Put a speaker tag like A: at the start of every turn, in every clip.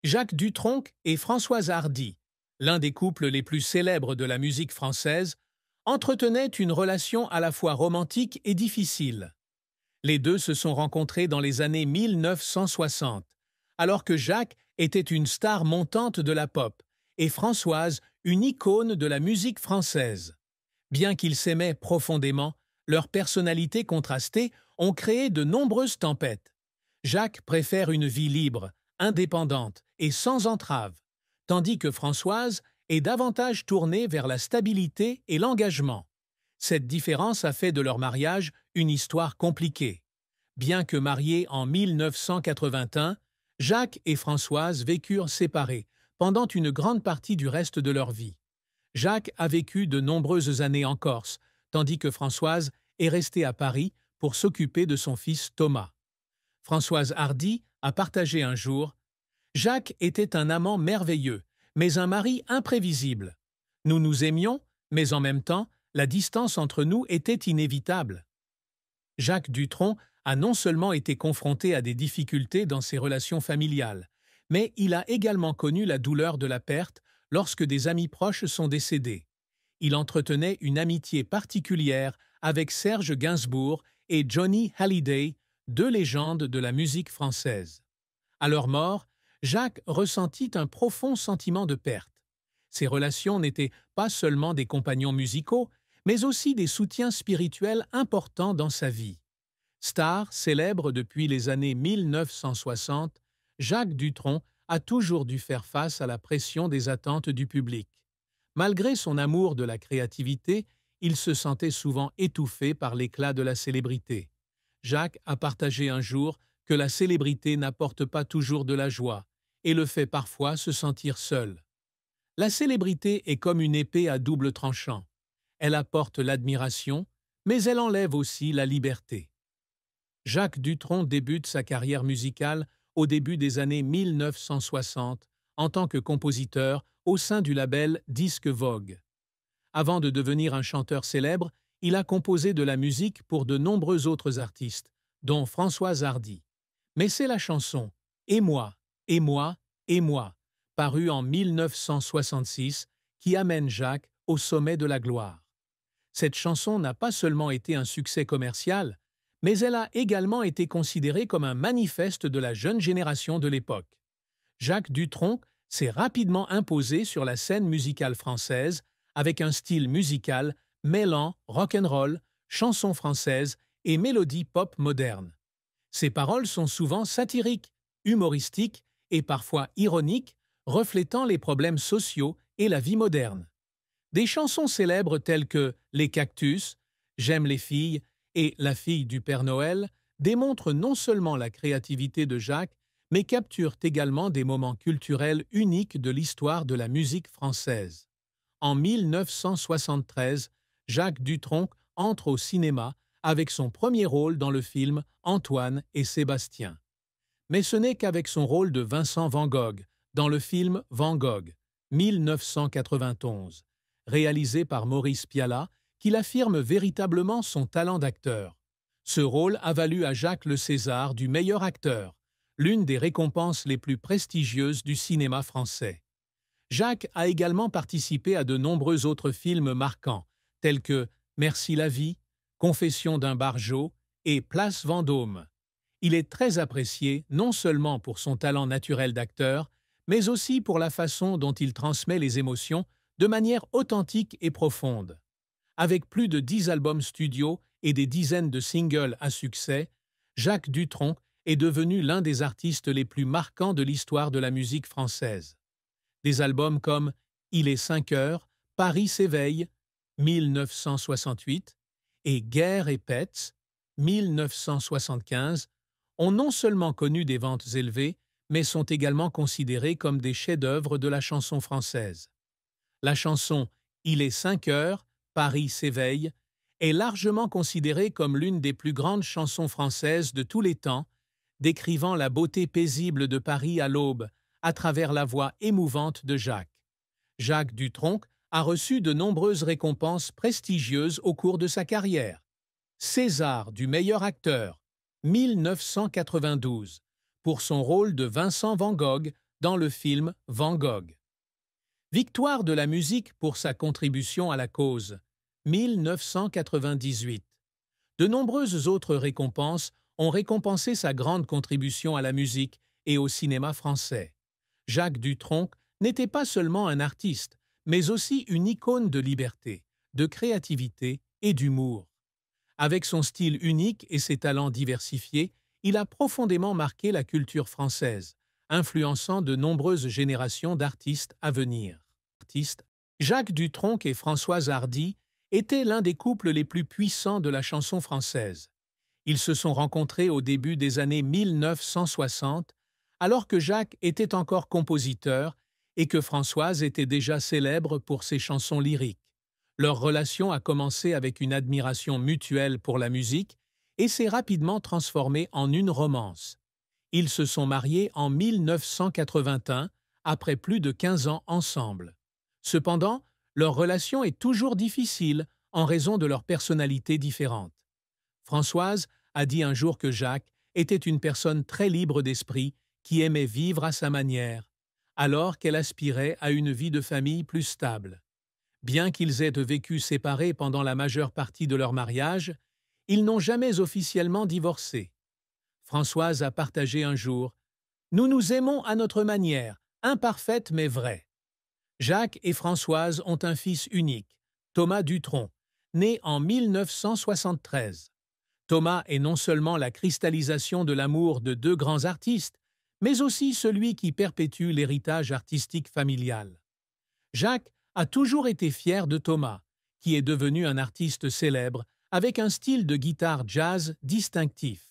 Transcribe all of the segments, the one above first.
A: Jacques Dutronc et Françoise Hardy, l'un des couples les plus célèbres de la musique française, entretenaient une relation à la fois romantique et difficile. Les deux se sont rencontrés dans les années 1960, alors que Jacques était une star montante de la pop et Françoise une icône de la musique française. Bien qu'ils s'aimaient profondément, leurs personnalités contrastées ont créé de nombreuses tempêtes. Jacques préfère une vie libre, indépendante et sans entrave, tandis que Françoise est davantage tournée vers la stabilité et l'engagement. Cette différence a fait de leur mariage une histoire compliquée. Bien que mariés en 1981, Jacques et Françoise vécurent séparés pendant une grande partie du reste de leur vie. Jacques a vécu de nombreuses années en Corse, tandis que Françoise est restée à Paris pour s'occuper de son fils Thomas. Françoise Hardy a partagé un jour « Jacques était un amant merveilleux, mais un mari imprévisible. Nous nous aimions, mais en même temps, la distance entre nous était inévitable. » Jacques Dutronc a non seulement été confronté à des difficultés dans ses relations familiales, mais il a également connu la douleur de la perte lorsque des amis proches sont décédés. Il entretenait une amitié particulière avec Serge Gainsbourg et Johnny Hallyday, deux légendes de la musique française. À leur mort, Jacques ressentit un profond sentiment de perte. Ces relations n'étaient pas seulement des compagnons musicaux, mais aussi des soutiens spirituels importants dans sa vie. Star célèbre depuis les années 1960, Jacques Dutronc a toujours dû faire face à la pression des attentes du public. Malgré son amour de la créativité, il se sentait souvent étouffé par l'éclat de la célébrité. Jacques a partagé un jour que la célébrité n'apporte pas toujours de la joie et le fait parfois se sentir seul. La célébrité est comme une épée à double tranchant. Elle apporte l'admiration, mais elle enlève aussi la liberté. Jacques Dutronc débute sa carrière musicale au début des années 1960 en tant que compositeur au sein du label Disque Vogue. Avant de devenir un chanteur célèbre, il a composé de la musique pour de nombreux autres artistes, dont Françoise Hardy. Mais c'est la chanson « Et moi, et moi, et moi », parue en 1966, qui amène Jacques au sommet de la gloire. Cette chanson n'a pas seulement été un succès commercial, mais elle a également été considérée comme un manifeste de la jeune génération de l'époque. Jacques Dutronc s'est rapidement imposé sur la scène musicale française avec un style musical mêlant rock'n'roll, chansons françaises et mélodies pop modernes. Ses paroles sont souvent satiriques, humoristiques et parfois ironiques, reflétant les problèmes sociaux et la vie moderne. Des chansons célèbres telles que « Les cactus »,« J'aime les filles » et « La fille du Père Noël » démontrent non seulement la créativité de Jacques, mais capturent également des moments culturels uniques de l'histoire de la musique française. En 1973, Jacques Dutronc entre au cinéma avec son premier rôle dans le film Antoine et Sébastien. Mais ce n'est qu'avec son rôle de Vincent Van Gogh dans le film Van Gogh, 1991, réalisé par Maurice Pialat, qu'il affirme véritablement son talent d'acteur. Ce rôle a valu à Jacques le César du meilleur acteur, l'une des récompenses les plus prestigieuses du cinéma français. Jacques a également participé à de nombreux autres films marquants, tels que Merci la vie, Confession d'un barjot et Place Vendôme. Il est très apprécié non seulement pour son talent naturel d'acteur, mais aussi pour la façon dont il transmet les émotions de manière authentique et profonde. Avec plus de 10 albums studio et des dizaines de singles à succès, Jacques Dutronc est devenu l'un des artistes les plus marquants de l'histoire de la musique française. Des albums comme Il est 5 heures, Paris s'éveille, 1968, et Guerre et Pets, 1975, ont non seulement connu des ventes élevées, mais sont également considérés comme des chefs-d'œuvre de la chanson française. La chanson Il est 5 heures, Paris s'éveille est largement considérée comme l'une des plus grandes chansons françaises de tous les temps, décrivant la beauté paisible de Paris à l'aube à travers la voix émouvante de Jacques. Jacques Dutronc a reçu de nombreuses récompenses prestigieuses au cours de sa carrière. César du meilleur acteur, 1992, pour son rôle de Vincent Van Gogh dans le film Van Gogh. Victoire de la musique pour sa contribution à la cause, 1998. De nombreuses autres récompenses ont récompensé sa grande contribution à la musique et au cinéma français. Jacques Dutronc n'était pas seulement un artiste, mais aussi une icône de liberté, de créativité et d'humour. Avec son style unique et ses talents diversifiés, il a profondément marqué la culture française, influençant de nombreuses générations d'artistes à venir. Jacques Dutronc et Françoise Hardy étaient l'un des couples les plus puissants de la chanson française. Ils se sont rencontrés au début des années 1960, alors que Jacques était encore compositeur et que Françoise était déjà célèbre pour ses chansons lyriques. Leur relation a commencé avec une admiration mutuelle pour la musique et s'est rapidement transformée en une romance. Ils se sont mariés en 1981, après plus de 15 ans ensemble. Cependant, leur relation est toujours difficile en raison de leurs personnalités différentes. Françoise a dit un jour que Jacques était une personne très libre d'esprit qui aimait vivre à sa manière, alors qu'elle aspirait à une vie de famille plus stable. Bien qu'ils aient vécu séparés pendant la majeure partie de leur mariage, ils n'ont jamais officiellement divorcé. Françoise a partagé un jour « Nous nous aimons à notre manière, imparfaite mais vraie ». Jacques et Françoise ont un fils unique, Thomas Dutronc, né en 1973. Thomas est non seulement la cristallisation de l'amour de deux grands artistes, mais aussi celui qui perpétue l'héritage artistique familial. Jacques a toujours été fier de Thomas, qui est devenu un artiste célèbre avec un style de guitare jazz distinctif.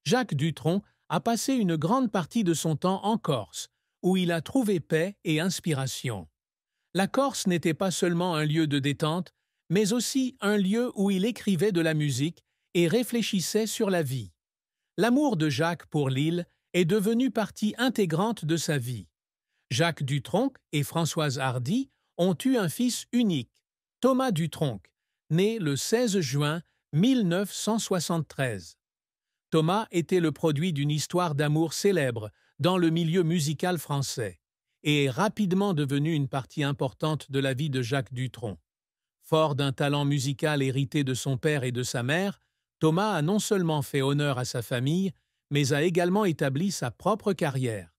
A: Jacques Dutronc a passé une grande partie de son temps en Corse, où il a trouvé paix et inspiration. La Corse n'était pas seulement un lieu de détente, mais aussi un lieu où il écrivait de la musique et réfléchissait sur la vie. L'amour de Jacques pour l'île est devenu partie intégrante de sa vie. Jacques Dutronc et Françoise Hardy ont eu un fils unique, Thomas Dutronc, né le 16 juin 1973. Thomas était le produit d'une histoire d'amour célèbre dans le milieu musical français et est rapidement devenu une partie importante de la vie de Jacques Dutronc. Fort d'un talent musical hérité de son père et de sa mère, Thomas a non seulement fait honneur à sa famille, mais a également établi sa propre carrière.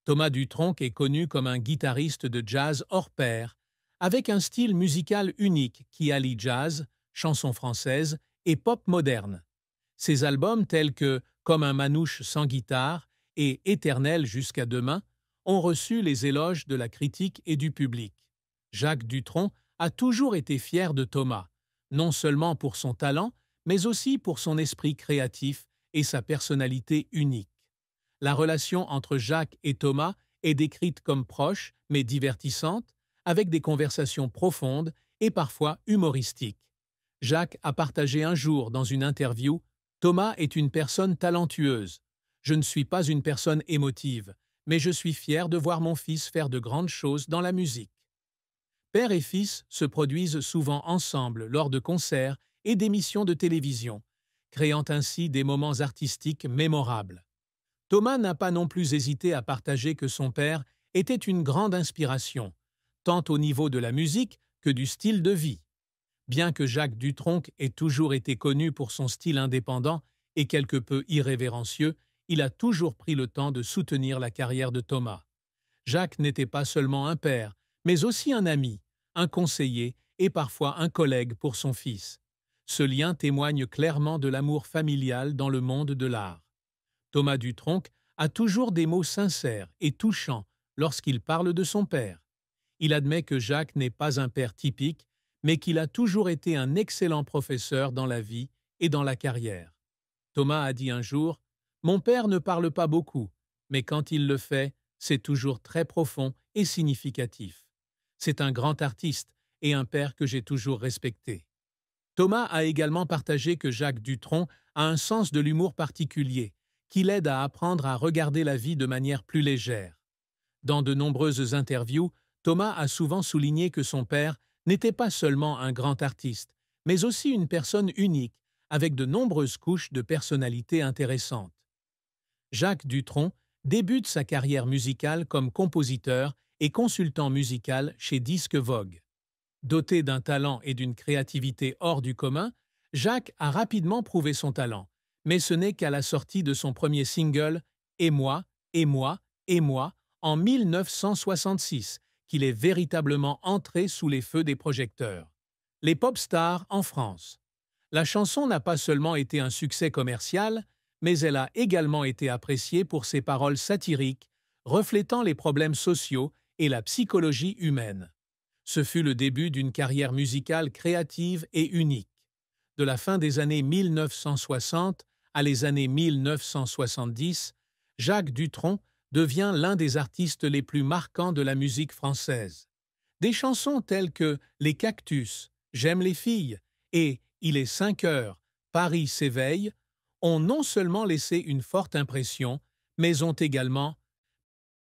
A: Thomas Dutronc est connu comme un guitariste de jazz hors pair, avec un style musical unique qui allie jazz, chansons françaises et pop moderne. Ses albums tels que Comme un manouche sans guitare et Éternel jusqu'à demain ont reçu les éloges de la critique et du public. Jacques Dutronc a toujours été fier de Thomas, non seulement pour son talent, mais aussi pour son esprit créatif et sa personnalité unique. La relation entre Jacques et Thomas est décrite comme proche, mais divertissante, avec des conversations profondes et parfois humoristiques. Jacques a partagé un jour dans une interview « Thomas est une personne talentueuse. Je ne suis pas une personne émotive, mais je suis fier de voir mon fils faire de grandes choses dans la musique. » Père et fils se produisent souvent ensemble lors de concerts et d'émissions de télévision, créant ainsi des moments artistiques mémorables. Thomas n'a pas non plus hésité à partager que son père était une grande inspiration, tant au niveau de la musique que du style de vie. Bien que Jacques Dutronc ait toujours été connu pour son style indépendant et quelque peu irrévérencieux, il a toujours pris le temps de soutenir la carrière de Thomas. Jacques n'était pas seulement un père, mais aussi un ami, un conseiller et parfois un collègue pour son fils. Ce lien témoigne clairement de l'amour familial dans le monde de l'art. Thomas Dutronc a toujours des mots sincères et touchants lorsqu'il parle de son père. Il admet que Jacques n'est pas un père typique, mais qu'il a toujours été un excellent professeur dans la vie et dans la carrière. Thomas a dit un jour « Mon père ne parle pas beaucoup, mais quand il le fait, c'est toujours très profond et significatif. C'est un grand artiste et un père que j'ai toujours respecté. » Thomas a également partagé que Jacques Dutronc a un sens de l'humour particulier, qui l'aide à apprendre à regarder la vie de manière plus légère. Dans de nombreuses interviews, Thomas a souvent souligné que son père n'était pas seulement un grand artiste, mais aussi une personne unique, avec de nombreuses couches de personnalité intéressantes. Jacques Dutronc débute sa carrière musicale comme compositeur et consultant musical chez Disque Vogue. Doté d'un talent et d'une créativité hors du commun, Jacques a rapidement prouvé son talent, mais ce n'est qu'à la sortie de son premier single « Et moi, et moi, et moi » en 1966 qu'il est véritablement entré sous les feux des projecteurs. Les pop stars en France. La chanson n'a pas seulement été un succès commercial, mais elle a également été appréciée pour ses paroles satiriques, reflétant les problèmes sociaux et la psychologie humaine. Ce fut le début d'une carrière musicale créative et unique. De la fin des années 1960 à les années 1970, Jacques Dutronc devient l'un des artistes les plus marquants de la musique française. Des chansons telles que Les Cactus, J'aime les filles et Il est 5 heures, Paris s'éveille ont non seulement laissé une forte impression, mais ont également